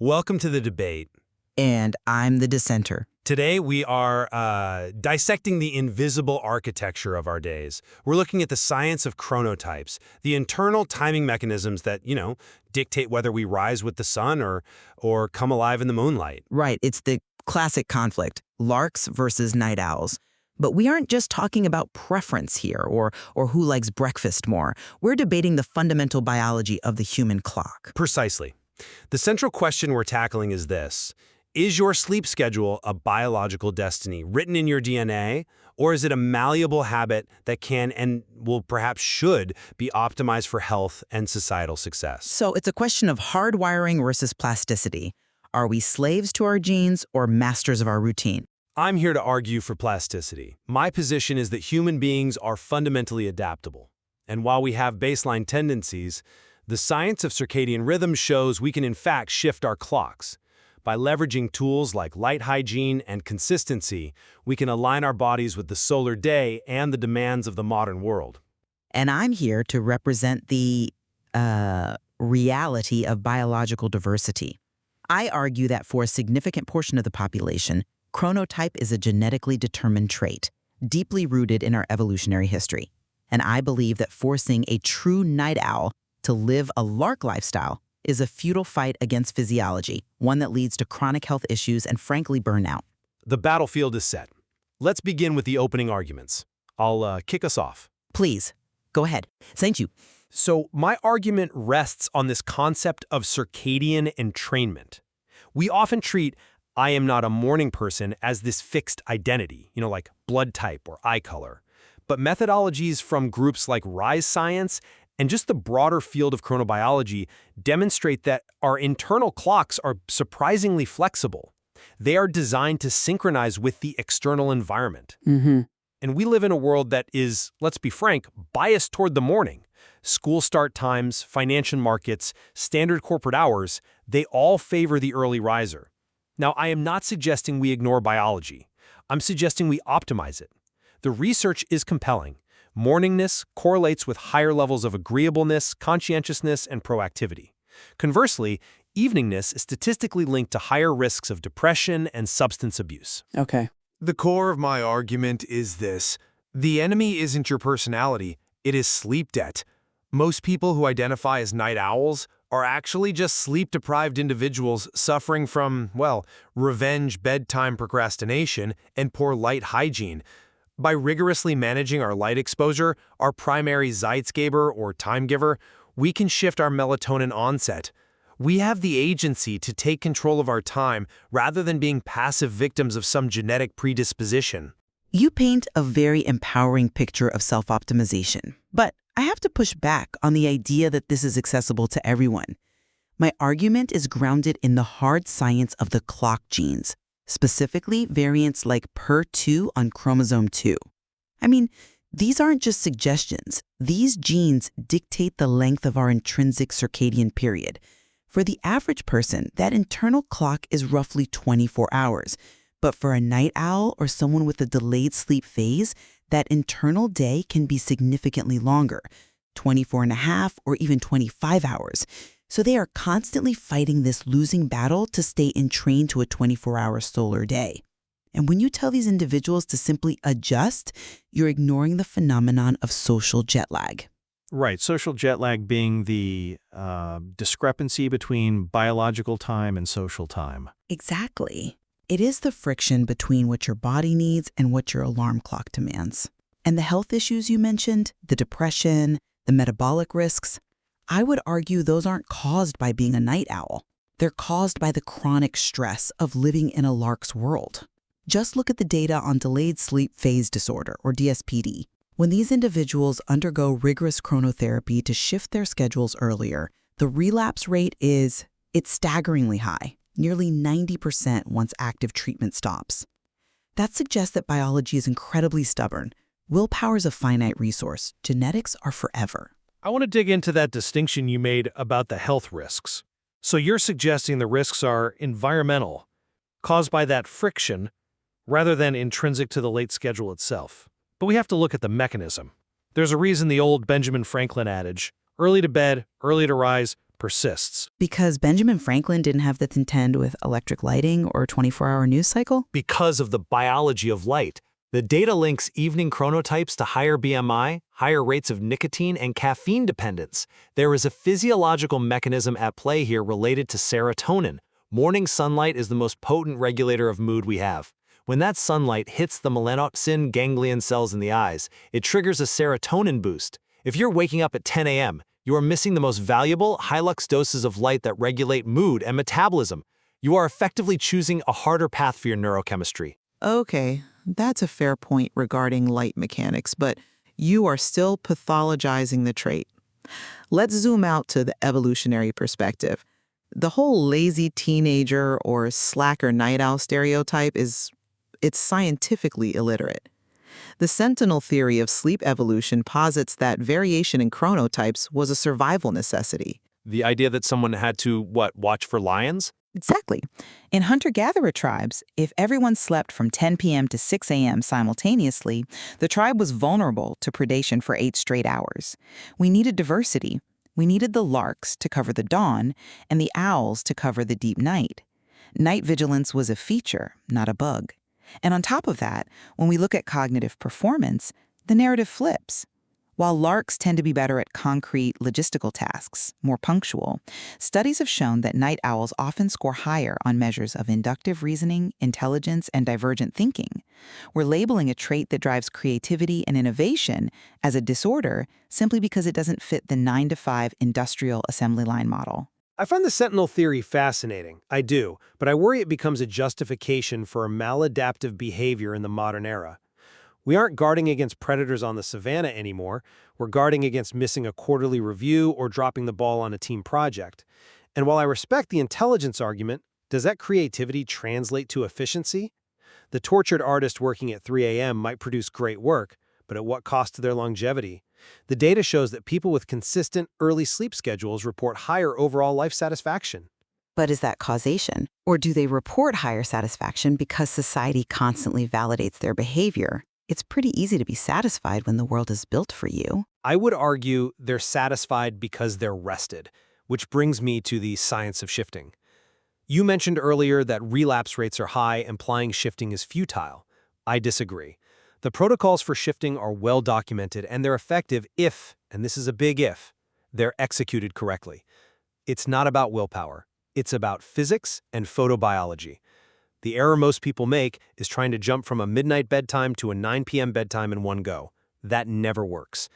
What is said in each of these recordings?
Welcome to the debate. And I'm the dissenter. Today we are dissecting the invisible architecture of our days. We're looking at the science of chronotypes, the internal timing mechanisms that, dictate whether we rise with the sun or come alive in the moonlight. Right, it's the classic conflict, larks versus night owls. But we aren't just talking about preference here or who likes breakfast more. We're debating the fundamental biology of the human clock. Precisely. The central question we're tackling is this. Is your sleep schedule a biological destiny written in your DNA, or is it a malleable habit that can and will perhaps should be optimized for health and societal success? So it's a question of hardwiring versus plasticity. Are we slaves to our genes or masters of our routine? I'm here to argue for plasticity. My position is that human beings are fundamentally adaptable. And while we have baseline tendencies, the science of circadian rhythm shows we can in fact shift our clocks. By leveraging tools like light hygiene and consistency, we can align our bodies with the solar day and the demands of the modern world. And I'm here to represent the reality of biological diversity. I argue that for a significant portion of the population, chronotype is a genetically determined trait, deeply rooted in our evolutionary history. And I believe that forcing a true night owl to live a lark lifestyle is a futile fight against physiology, one that leads to chronic health issues and, frankly, burnout. The battlefield is set. Let's begin with the opening arguments. I'll kick us off. Please, go ahead. Thank you. So my argument rests on this concept of circadian entrainment. We often treat I am not a morning person as this fixed identity, like blood type or eye color. But methodologies from groups like Rise Science and just the broader field of chronobiology demonstrate that our internal clocks are surprisingly flexible. They are designed to synchronize with the external environment. And we live in a world that is, let's be frank, biased toward the morning. School start times, financial markets, standard corporate hours, they all favor the early riser. Now, I am not suggesting we ignore biology. I'm suggesting we optimize it. The research is compelling. Morningness correlates with higher levels of agreeableness, conscientiousness, and proactivity. Conversely, eveningness is statistically linked to higher risks of depression and substance abuse. Okay. The core of my argument is this. The enemy isn't your personality, it is sleep debt. Most people who identify as night owls are actually just sleep-deprived individuals suffering from, revenge bedtime procrastination and poor light hygiene. By rigorously managing our light exposure, our primary Zeitgeber or time giver, we can shift our melatonin onset. We have the agency to take control of our time rather than being passive victims of some genetic predisposition. You paint a very empowering picture of self-optimization, but I have to push back on the idea that this is accessible to everyone. My argument is grounded in the hard science of the clock genes, specifically variants like PER2 on chromosome 2. I mean, these aren't just suggestions. These genes dictate the length of our intrinsic circadian period. For the average person, that internal clock is roughly 24 hours. But for a night owl or someone with a delayed sleep phase, that internal day can be significantly longer, 24 and a half or even 25 hours. So they are constantly fighting this losing battle to stay entrained to a 24-hour solar day. And when you tell these individuals to simply adjust, you're ignoring the phenomenon of social jet lag. Right, social jet lag being the discrepancy between biological time and social time. Exactly. It is the friction between what your body needs and what your alarm clock demands. And the health issues you mentioned, the depression, the metabolic risks, I would argue those aren't caused by being a night owl. They're caused by the chronic stress of living in a lark's world. Just look at the data on delayed sleep phase disorder, or DSPD. When these individuals undergo rigorous chronotherapy to shift their schedules earlier, the relapse rate it's staggeringly high, nearly 90% once active treatment stops. That suggests that biology is incredibly stubborn. Willpower is a finite resource. Genetics are forever. I want to dig into that distinction you made about the health risks. So you're suggesting the risks are environmental, caused by that friction, rather than intrinsic to the late schedule itself. But we have to look at the mechanism. There's a reason the old Benjamin Franklin adage, early to bed, early to rise, persists. Because Benjamin Franklin didn't have the contend with electric lighting or 24-hour news cycle? Because of the biology of light. The data links evening chronotypes to higher BMI, higher rates of nicotine, and caffeine dependence. There is a physiological mechanism at play here related to serotonin. Morning sunlight is the most potent regulator of mood we have. When that sunlight hits the melanopsin ganglion cells in the eyes, it triggers a serotonin boost. If you're waking up at 10 a.m., you are missing the most valuable, high-lux doses of light that regulate mood and metabolism. You are effectively choosing a harder path for your neurochemistry. Okay, that's a fair point regarding light mechanics, but you are still pathologizing the trait. Let's zoom out to the evolutionary perspective. The whole lazy teenager or slacker night owl stereotype it's scientifically illiterate. The sentinel theory of sleep evolution posits that variation in chronotypes was a survival necessity. The idea that someone had to, watch for lions? Exactly. In hunter-gatherer tribes, if everyone slept from 10 p.m. to 6 a.m. simultaneously, the tribe was vulnerable to predation for 8 straight hours. We needed diversity. We needed the larks to cover the dawn and the owls to cover the deep night. Night vigilance was a feature, not a bug. And on top of that, when we look at cognitive performance, the narrative flips. While larks tend to be better at concrete, logistical tasks, more punctual, studies have shown that night owls often score higher on measures of inductive reasoning, intelligence, and divergent thinking. We're labeling a trait that drives creativity and innovation as a disorder simply because it doesn't fit the 9-to-5 industrial assembly line model. I find the sentinel theory fascinating. I do, but I worry it becomes a justification for a maladaptive behavior in the modern era. We aren't guarding against predators on the savannah anymore. We're guarding against missing a quarterly review or dropping the ball on a team project. And while I respect the intelligence argument, does that creativity translate to efficiency? The tortured artist working at 3 a.m. might produce great work, but at what cost to their longevity? The data shows that people with consistent early sleep schedules report higher overall life satisfaction. But is that causation? Or do they report higher satisfaction because society constantly validates their behavior? It's pretty easy to be satisfied when the world is built for you. I would argue they're satisfied because they're rested, which brings me to the science of shifting. You mentioned earlier that relapse rates are high, implying shifting is futile. I disagree. The protocols for shifting are well documented and they're effective if, and this is a big if, they're executed correctly. It's not about willpower. It's about physics and photobiology. The error most people make is trying to jump from a midnight bedtime to a 9 p.m. bedtime in one go. That never works.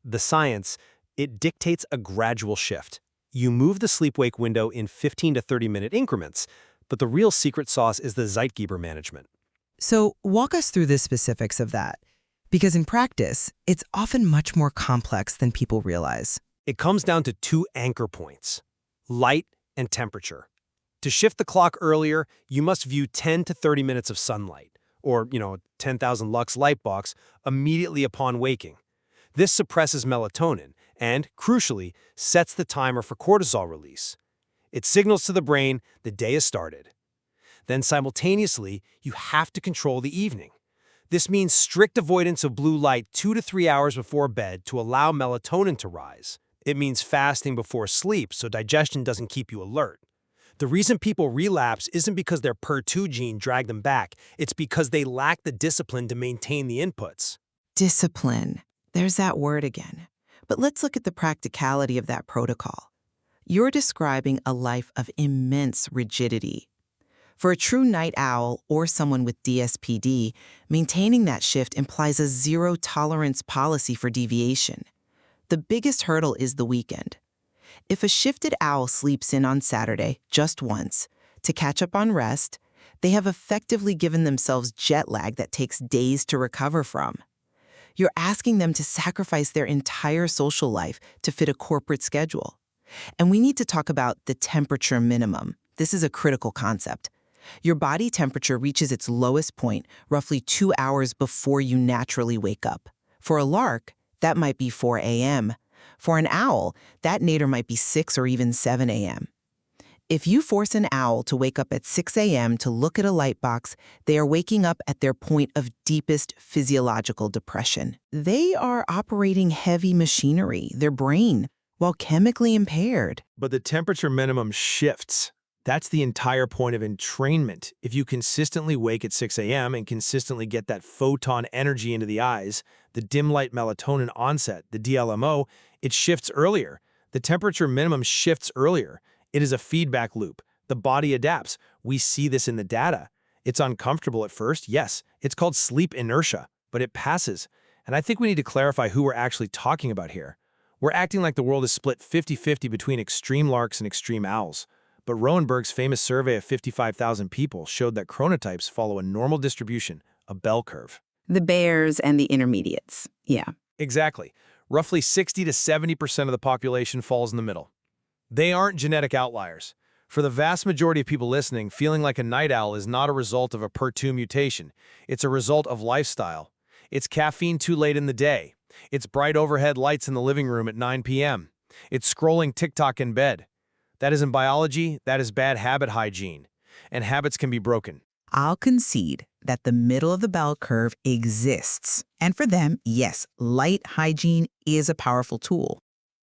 The science, it dictates a gradual shift. You move the sleep-wake window in 15 to 30-minute increments, but the real secret sauce is the Zeitgeber management. So walk us through the specifics of that, because in practice, it's often much more complex than people realize. It comes down to 2 anchor points: light and temperature. To shift the clock earlier, you must view 10 to 30 minutes of sunlight, or, 10,000 lux light box, immediately upon waking. This suppresses melatonin and, crucially, sets the timer for cortisol release. It signals to the brain the day is started. Then simultaneously, you have to control the evening. This means strict avoidance of blue light 2 to 3 hours before bed to allow melatonin to rise. It means fasting before sleep so digestion doesn't keep you alert. The reason people relapse isn't because their PER2 gene dragged them back. It's because they lack the discipline to maintain the inputs. Discipline. There's that word again. But let's look at the practicality of that protocol. You're describing a life of immense rigidity. For a true night owl or someone with DSPD, maintaining that shift implies a zero-tolerance policy for deviation. The biggest hurdle is the weekend. If a shifted owl sleeps in on Saturday just once to catch up on rest, they have effectively given themselves jet lag that takes days to recover from. You're asking them to sacrifice their entire social life to fit a corporate schedule. And we need to talk about the temperature minimum. This is a critical concept. Your body temperature reaches its lowest point roughly 2 hours before you naturally wake up. For a lark, that might be 4 a.m. For an owl, that nadir might be 6 or even 7 a.m. If you force an owl to wake up at 6 a.m. to look at a light box, they are waking up at their point of deepest physiological depression. They are operating heavy machinery, their brain, while chemically impaired. But the temperature minimum shifts. That's the entire point of entrainment. If you consistently wake at 6 a.m. and consistently get that photon energy into the eyes, the dim light melatonin onset, the DLMO, it shifts earlier. The temperature minimum shifts earlier. It is a feedback loop. The body adapts. We see this in the data. It's uncomfortable at first, yes. It's called sleep inertia, but it passes. And I think we need to clarify who we're actually talking about here. We're acting like the world is split 50-50 between extreme larks and extreme owls. But Roenberg's famous survey of 55,000 people showed that chronotypes follow a normal distribution, a bell curve. The bears and the intermediates. Yeah. Exactly. Roughly 60 to 70% of the population falls in the middle. They aren't genetic outliers. For the vast majority of people listening, feeling like a night owl is not a result of a PER2 mutation. It's a result of lifestyle. It's caffeine too late in the day. It's bright overhead lights in the living room at 9 p.m. It's scrolling TikTok in bed. That isn't biology, that is bad habit hygiene. And habits can be broken. I'll concede that the middle of the bell curve exists. And for them, yes, light hygiene is a powerful tool.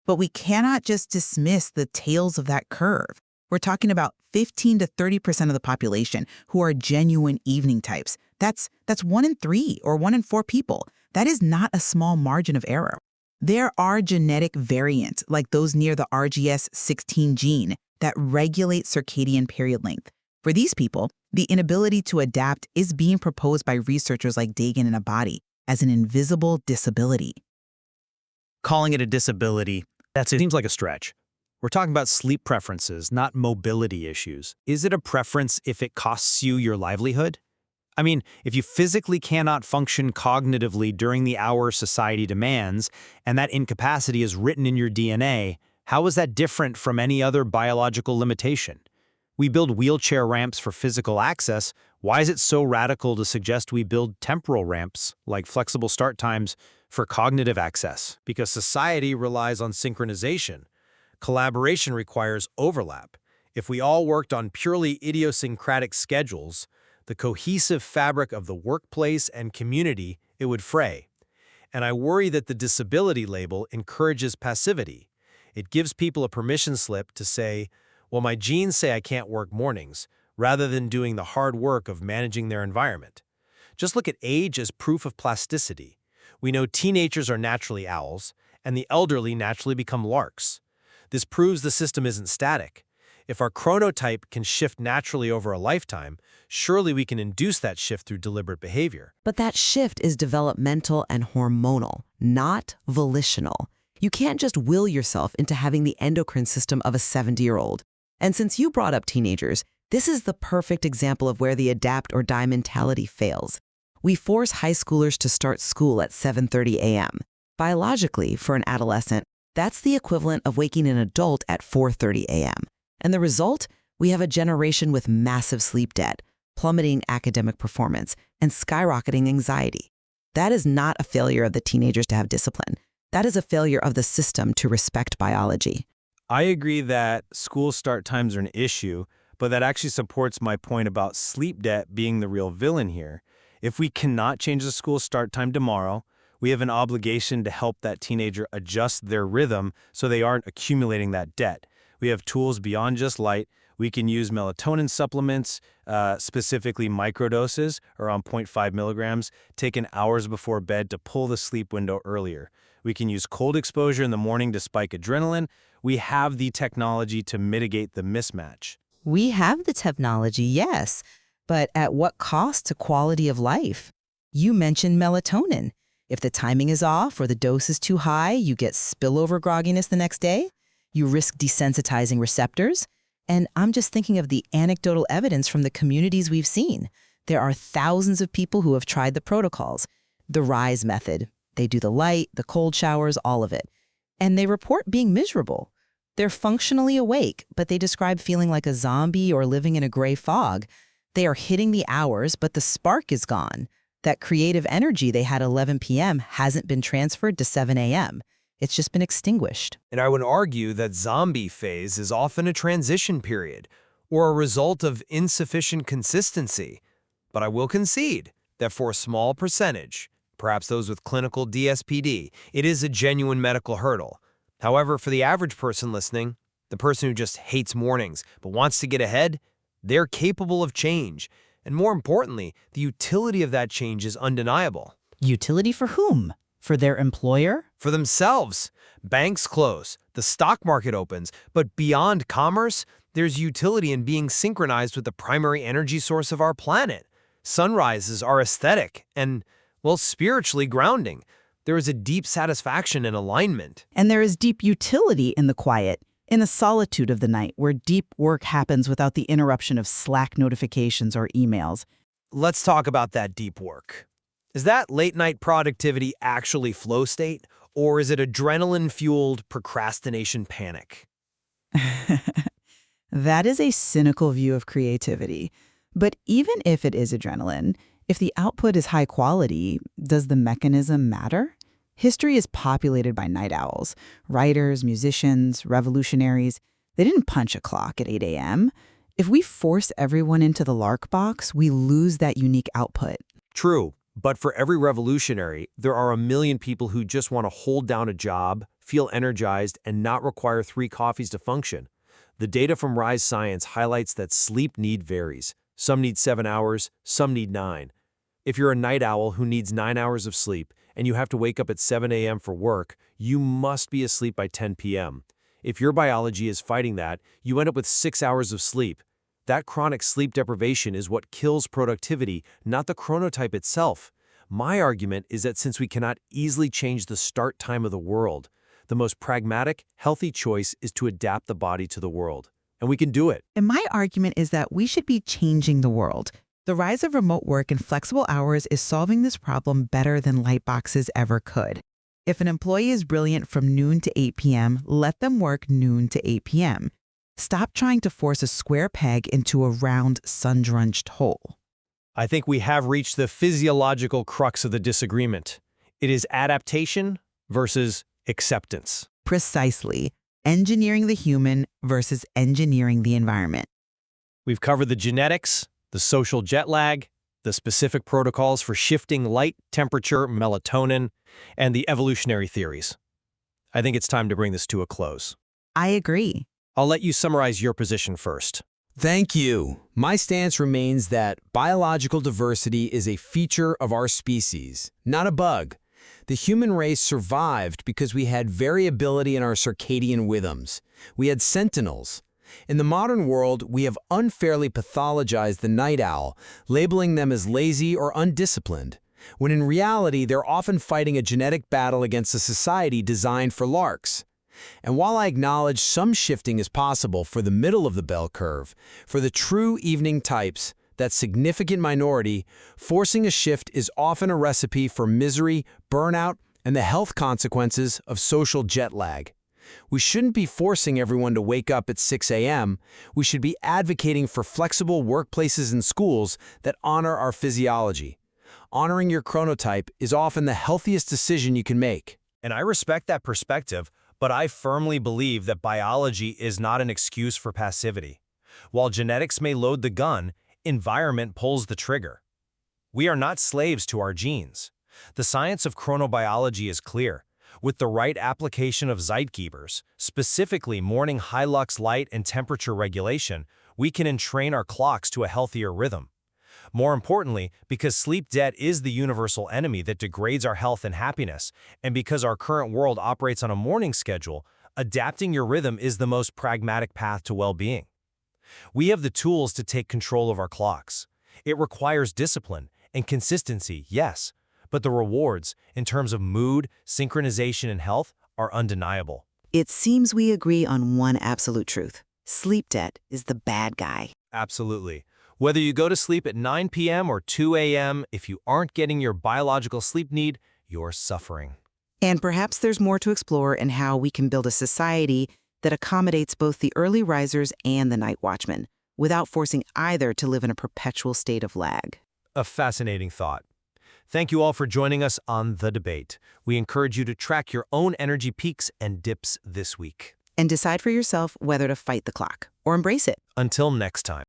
But we cannot just dismiss the tails of that curve. We're talking about 15 to 30% of the population who are genuine evening types. That's 1 in 3 or 1 in 4 people. That is not a small margin of error. There are genetic variants, like those near the RGS16 gene, that regulate circadian period length. For these people, the inability to adapt is being proposed by researchers like Dagan and Abadi as an invisible disability. Calling it a disability, it seems like a stretch. We're talking about sleep preferences, not mobility issues. Is it a preference if it costs you your livelihood? I mean, if you physically cannot function cognitively during the hour society demands, and that incapacity is written in your DNA, how is that different from any other biological limitation? We build wheelchair ramps for physical access. Why is it so radical to suggest we build temporal ramps, like flexible start times, for cognitive access? Because society relies on synchronization. Collaboration requires overlap. If we all worked on purely idiosyncratic schedules, the cohesive fabric of the workplace and community, it would fray. And I worry that the disability label encourages passivity. It gives people a permission slip to say, well, my genes say I can't work mornings, rather than doing the hard work of managing their environment. Just look at age as proof of plasticity. We know teenagers are naturally owls, and the elderly naturally become larks. This proves the system isn't static. If our chronotype can shift naturally over a lifetime, surely we can induce that shift through deliberate behavior. But that shift is developmental and hormonal, not volitional. You can't just will yourself into having the endocrine system of a 70-year-old. And since you brought up teenagers, this is the perfect example of where the adapt or die mentality fails. We force high schoolers to start school at 7:30 a.m. Biologically, for an adolescent, that's the equivalent of waking an adult at 4:30 a.m. And the result? We have a generation with massive sleep debt, plummeting academic performance, and skyrocketing anxiety. That is not a failure of the teenagers to have discipline. That is a failure of the system to respect biology. I agree that school start times are an issue, but that actually supports my point about sleep debt being the real villain here. If we cannot change the school start time tomorrow, we have an obligation to help that teenager adjust their rhythm so they aren't accumulating that debt. We have tools beyond just light. We can use melatonin supplements, specifically microdoses, around 0.5 milligrams, taken hours before bed to pull the sleep window earlier. We can use cold exposure in the morning to spike adrenaline. We have the technology to mitigate the mismatch. We have the technology, yes, but at what cost to quality of life? You mentioned melatonin. If the timing is off or the dose is too high, you get spillover grogginess the next day. You risk desensitizing receptors. And I'm just thinking of the anecdotal evidence from the communities we've seen. There are thousands of people who have tried the protocols, the RISE method. They do the light, the cold showers, all of it. And they report being miserable. They're functionally awake, but they describe feeling like a zombie or living in a gray fog. They are hitting the hours, but the spark is gone. That creative energy they had at 11 p.m. hasn't been transferred to 7 a.m. It's just been extinguished. And I would argue that zombie phase is often a transition period or a result of insufficient consistency. But I will concede that for a small percentage, perhaps those with clinical DSPD, it is a genuine medical hurdle. However, for the average person listening, the person who just hates mornings but wants to get ahead, they're capable of change. And more importantly, the utility of that change is undeniable. Utility for whom? For their employer? For themselves, banks close, the stock market opens, but beyond commerce, there's utility in being synchronized with the primary energy source of our planet. Sunrises are aesthetic and, well, spiritually grounding. There is a deep satisfaction and alignment. And there is deep utility in the quiet, in the solitude of the night, where deep work happens without the interruption of Slack notifications or emails. Let's talk about that deep work. Is that late-night productivity actually flow state, or is it adrenaline-fueled procrastination panic? That is a cynical view of creativity. But even if it is adrenaline, if the output is high quality, does the mechanism matter? History is populated by night owls, writers, musicians, revolutionaries. They didn't punch a clock at 8 a.m. If we force everyone into the Lark box, we lose that unique output. True, but for every revolutionary, there are a million people who just want to hold down a job, feel energized, and not require 3 coffees to function. The data from Rise Science highlights that sleep need varies. Some need 7 hours, some need 9. If you're a night owl who needs 9 hours of sleep and you have to wake up at 7 a.m. for work, you must be asleep by 10 p.m. If your biology is fighting that, you end up with 6 hours of sleep. That chronic sleep deprivation is what kills productivity, not the chronotype itself. My argument is that since we cannot easily change the start time of the world, the most pragmatic, healthy choice is to adapt the body to the world. And we can do it. And my argument is that we should be changing the world. The rise of remote work and flexible hours is solving this problem better than light boxes ever could. If an employee is brilliant from noon to 8 p.m., let them work noon to 8 p.m. Stop trying to force a square peg into a round, sun-drenched hole. I think we have reached the physiological crux of the disagreement. It is adaptation versus acceptance. Precisely. Engineering the human versus engineering the environment. We've covered the genetics, the social jet lag, the specific protocols for shifting light, temperature, melatonin, and the evolutionary theories. I think it's time to bring this to a close. I agree. I'll let you summarize your position first. Thank you. My stance remains that biological diversity is a feature of our species, not a bug. The human race survived because we had variability in our circadian rhythms. We had sentinels. In the modern world, we have unfairly pathologized the night owl, labeling them as lazy or undisciplined, when in reality they're often fighting a genetic battle against a society designed for larks. And while I acknowledge some shifting is possible for the middle of the bell curve, for the true evening types, that significant minority, forcing a shift is often a recipe for misery, burnout, and the health consequences of social jet lag. We shouldn't be forcing everyone to wake up at 6 a.m. We should be advocating for flexible workplaces and schools that honor our physiology. Honoring your chronotype is often the healthiest decision you can make. And I respect that perspective, but I firmly believe that biology is not an excuse for passivity. While genetics may load the gun, environment pulls the trigger. We are not slaves to our genes. The science of chronobiology is clear. With the right application of zeitgebers, specifically morning high-lux light and temperature regulation, we can entrain our clocks to a healthier rhythm. More importantly, because sleep debt is the universal enemy that degrades our health and happiness, and because our current world operates on a morning schedule, adapting your rhythm is the most pragmatic path to well-being. We have the tools to take control of our clocks. It requires discipline and consistency, yes, but the rewards, in terms of mood, synchronization, and health, are undeniable. It seems we agree on one absolute truth. Sleep debt is the bad guy. Absolutely. Whether you go to sleep at 9 p.m. or 2 a.m., if you aren't getting your biological sleep need, you're suffering. And perhaps there's more to explore in how we can build a society that accommodates both the early risers and the night watchmen, without forcing either to live in a perpetual state of lag. A fascinating thought. Thank you all for joining us on The Debate. We encourage you to track your own energy peaks and dips this week. And decide for yourself whether to fight the clock or embrace it. Until next time.